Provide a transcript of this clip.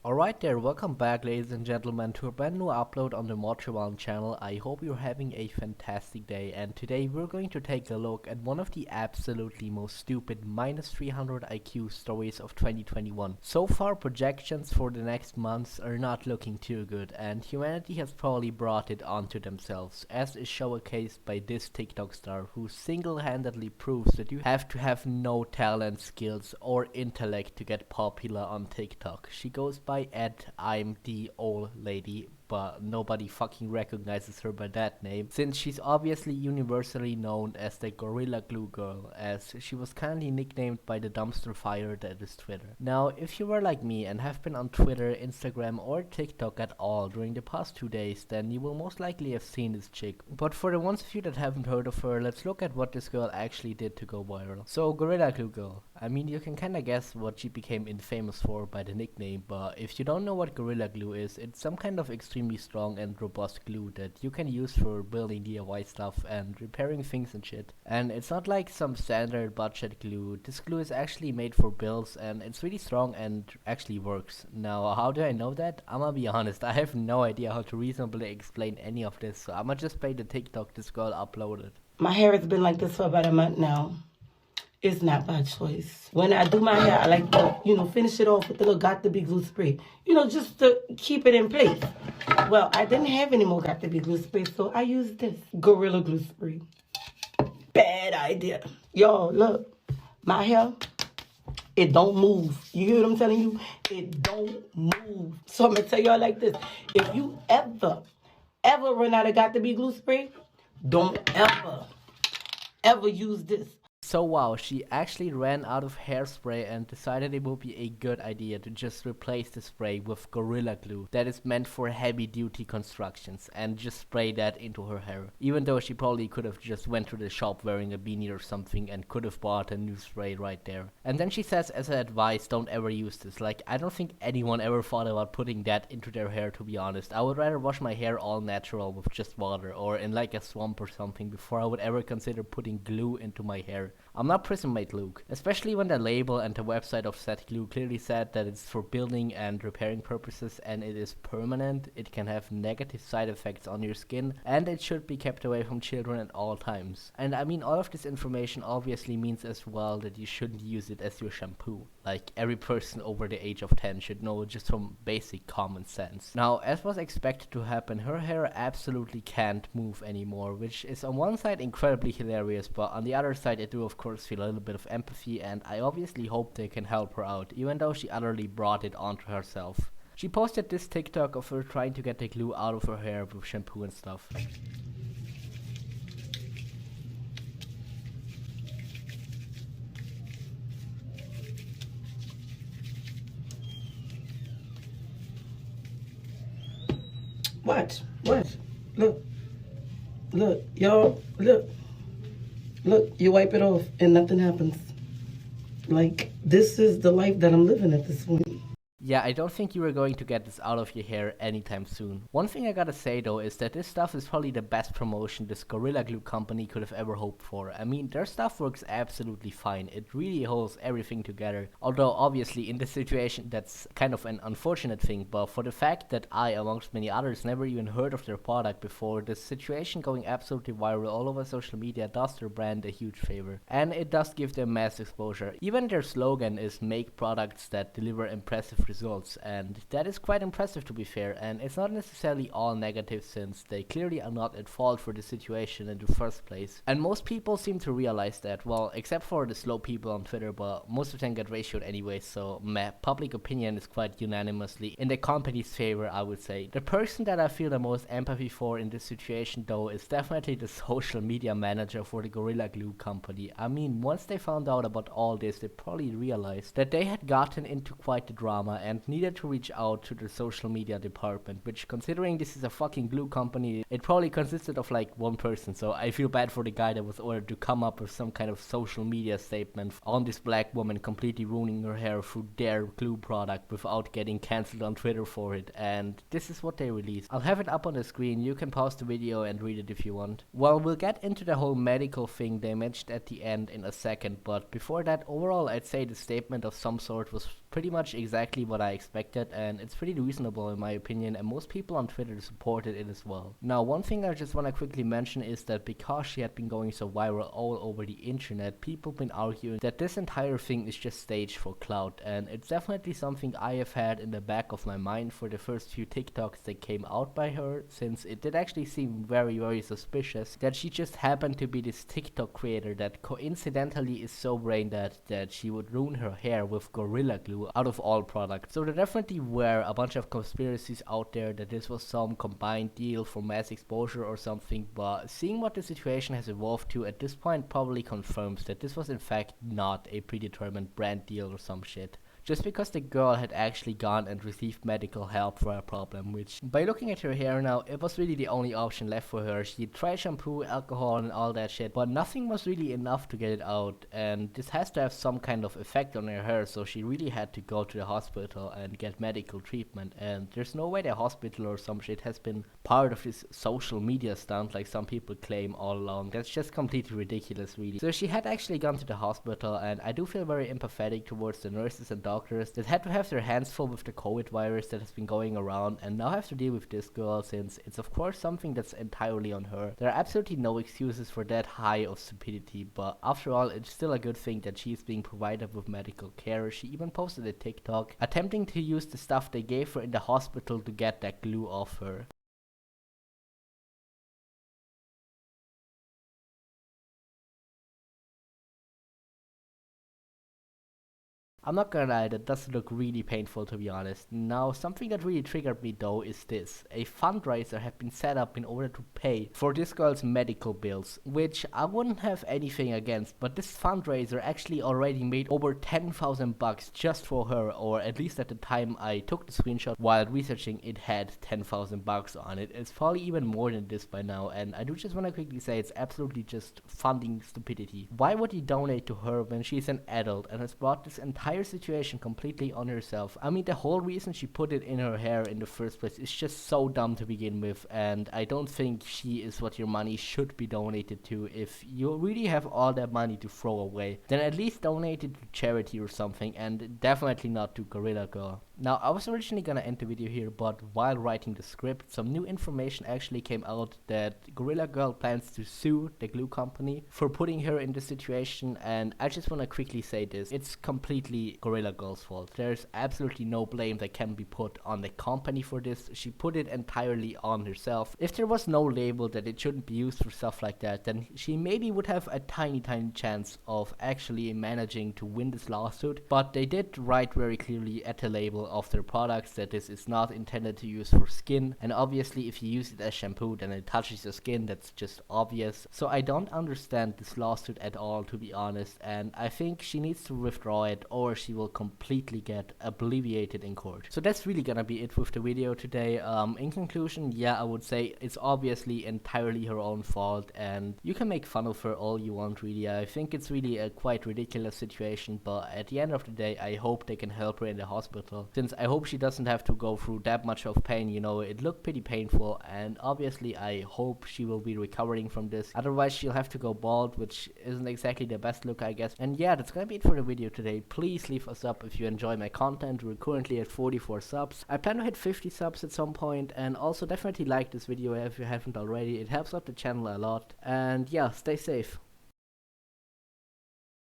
Alright there, welcome back ladies and gentlemen to a brand new upload on the Materwelon channel. I hope you're having a fantastic day, and today we're going to take a look at one of the absolutely most stupid minus 300 IQ stories of 2021. So far projections for the next months are not looking too good, and humanity has probably brought it onto themselves, as is showcased by this TikTok star who single-handedly proves that you have to have no talent, skills or intellect to get popular on TikTok. She goes by I'm the old lady, but nobody fucking recognizes her by that name, since she's obviously universally known as the Gorilla Glue Girl, as she was kindly nicknamed by the dumpster fire that is Twitter. Now, if you were like me and have been on Twitter, Instagram or TikTok at all during the past 2 days, then you will most likely have seen this chick. But for the ones of you that haven't heard of her, let's look at what this girl actually did to go viral. So, Gorilla Glue Girl. I mean, you can kinda guess what she became infamous for by the nickname, but if you don't know what Gorilla Glue is, it's some kind of extremely strong and robust glue that you can use for building DIY stuff and repairing things and shit. And it's not like some standard budget glue. This glue is actually made for builds and it's really strong and actually works. Now, how do I know that? I'ma be honest, I have no idea how to reasonably explain any of this, so I'ma just play the TikTok this girl uploaded. My hair has been like this for about a month now. It's not by choice. When I do my hair, I like to, finish it off with the little Got to Be glue spray. Just to keep it in place. Well, I didn't have any more Got to Be glue spray, so I used this Gorilla Glue spray. Bad idea. Y'all, look. My hair, it don't move. You hear what I'm telling you? It don't move. So I'm going to tell y'all like this. If you ever run out of Got to Be glue spray, don't ever use this. So wow, she actually ran out of hairspray and decided it would be a good idea to just replace the spray with Gorilla Glue that is meant for heavy duty constructions and just spray that into her hair. Even though she probably could have just went to the shop wearing a beanie or something and could have bought a new spray right there. And then she says as an advice, don't ever use this. Like, I don't think anyone ever thought about putting that into their hair, to be honest. I would rather wash my hair all natural with just water or in like a swamp or something before I would ever consider putting glue into my hair. I'm not Prison Mate Luke, especially when the label and the website of said glue clearly said that it's for building and repairing purposes and it is permanent, it can have negative side effects on your skin, and it should be kept away from children at all times. And I mean, all of this information obviously means as well that you shouldn't use it as your shampoo. Like, every person over the age of 10 should know just from basic common sense. Now, as was expected to happen, her hair absolutely can't move anymore, which is on one side incredibly hilarious, but on the other side I do of course feel a little bit of empathy, and I obviously hope they can help her out, even though she utterly brought it onto herself. She posted this TikTok of her trying to get the glue out of her hair with shampoo and stuff. What? Look, y'all, look, you wipe it off and nothing happens. Like, this is the life that I'm living at this point. Yeah, I don't think you are going to get this out of your hair anytime soon. One thing I gotta say though is that this stuff is probably the best promotion this Gorilla Glue company could have ever hoped for. I mean, their stuff works absolutely fine. It really holds everything together. Although obviously in this situation that's kind of an unfortunate thing, but for the fact that I, amongst many others, never even heard of their product before, this situation going absolutely viral all over social media does their brand a huge favor. And it does give them mass exposure. Even their slogan is make products that deliver impressive results, and that is quite impressive to be fair, and it's not necessarily all negative since they clearly are not at fault for the situation in the first place. And most people seem to realize that, well, except for the slow people on Twitter, but most of them get ratioed anyway, so public opinion is quite unanimously in the company's favor, I would say. The person that I feel the most empathy for in this situation though is definitely the social media manager for the Gorilla Glue company. I mean, once they found out about all this, they probably realized that they had gotten into quite the drama and needed to reach out to the social media department, which, considering this is a fucking glue company, it probably consisted of like one person, so I feel bad for the guy that was ordered to come up with some kind of social media statement on this black woman completely ruining her hair through their glue product without getting cancelled on Twitter for it, and this is what they released. I'll have it up on the screen, you can pause the video and read it if you want. Well, we'll get into the whole medical thing they mentioned at the end in a second, but before that, overall I'd say the statement of some sort was pretty much exactly what what I expected, and it's pretty reasonable in my opinion, and most people on Twitter supported it as well. Now, one thing I just want to quickly mention is that because she had been going so viral all over the internet, people have been arguing that this entire thing is just staged for clout, and it's definitely something I have had in the back of my mind for the first few TikToks that came out by her, since it did actually seem very, very suspicious that she just happened to be this TikTok creator that coincidentally is so brain dead that she would ruin her hair with Gorilla Glue out of all products. So there definitely were a bunch of conspiracies out there that this was some combined deal for mass exposure or something, but seeing what the situation has evolved to at this point probably confirms that this was in fact not a predetermined brand deal or some shit. Just because the girl had actually gone and received medical help for a problem, which, by looking at her hair now, it was really the only option left for her. She tried shampoo, alcohol, and all that shit, but nothing was really enough to get it out, and this has to have some kind of effect on her hair, so she really had to go to the hospital and get medical treatment, and there's no way the hospital or some shit has been part of this social media stunt like some people claim all along. That's just completely ridiculous, really. So she had actually gone to the hospital, and I do feel very empathetic towards the nurses and doctors that had to have their hands full with the COVID virus that has been going around and now have to deal with this girl, since it's of course something that's entirely on her. There are absolutely no excuses for that high of stupidity, but after all, it's still a good thing that she's being provided with medical care. She even posted a TikTok attempting to use the stuff they gave her in the hospital to get that glue off her. I'm not gonna lie, that does look really painful to be honest. Now, something that really triggered me though is this. A fundraiser had been set up in order to pay for this girl's medical bills, which I wouldn't have anything against, but this fundraiser actually already made over 10,000 bucks just for her, or at least at the time I took the screenshot while researching, it had 10,000 bucks on it. It's probably even more than this by now, and I do just want to quickly say it's absolutely just funding stupidity. Why would you donate to her when she's an adult and has brought this entire situation completely on herself? I mean, the whole reason she put it in her hair in the first place is just so dumb to begin with, and I don't think she is what your money should be donated to. If you really have all that money to throw away, then at least donate it to charity or something, and definitely not to Gorilla Girl. Now, I was originally gonna end the video here, but while writing the script, some new information actually came out that Gorilla Girl plans to sue the glue company for putting her in this situation, and I just wanna quickly say this. It's completely Gorilla Girl's fault. There's absolutely no blame that can be put on the company for this. She put it entirely on herself. If there was no label that it shouldn't be used for stuff like that, then she maybe would have a tiny chance of actually managing to win this lawsuit, but they did write very clearly at the label of their products that this is not intended to use for skin, and obviously if you use it as shampoo then it touches your skin. That's just obvious. So I don't understand this lawsuit at all, to be honest, and I think she needs to withdraw it or she will completely get obliterated in court. So that's really gonna be it with the video today. In conclusion, yeah, I would say it's obviously entirely her own fault, and you can make fun of her all you want, really. I think it's really a quite ridiculous situation, but at the end of the day, I hope they can help her in the hospital, since I hope she doesn't have to go through that much of pain. You know, it looked pretty painful, and obviously I hope she will be recovering from this. Otherwise, she'll have to go bald, which isn't exactly the best look, I guess. And yeah, that's gonna be it for the video today. Please leave a sub if you enjoy my content. We're currently at 44 subs. I plan to hit 50 subs at some point, and also definitely like this video if you haven't already. It helps out the channel a lot. And yeah, stay safe.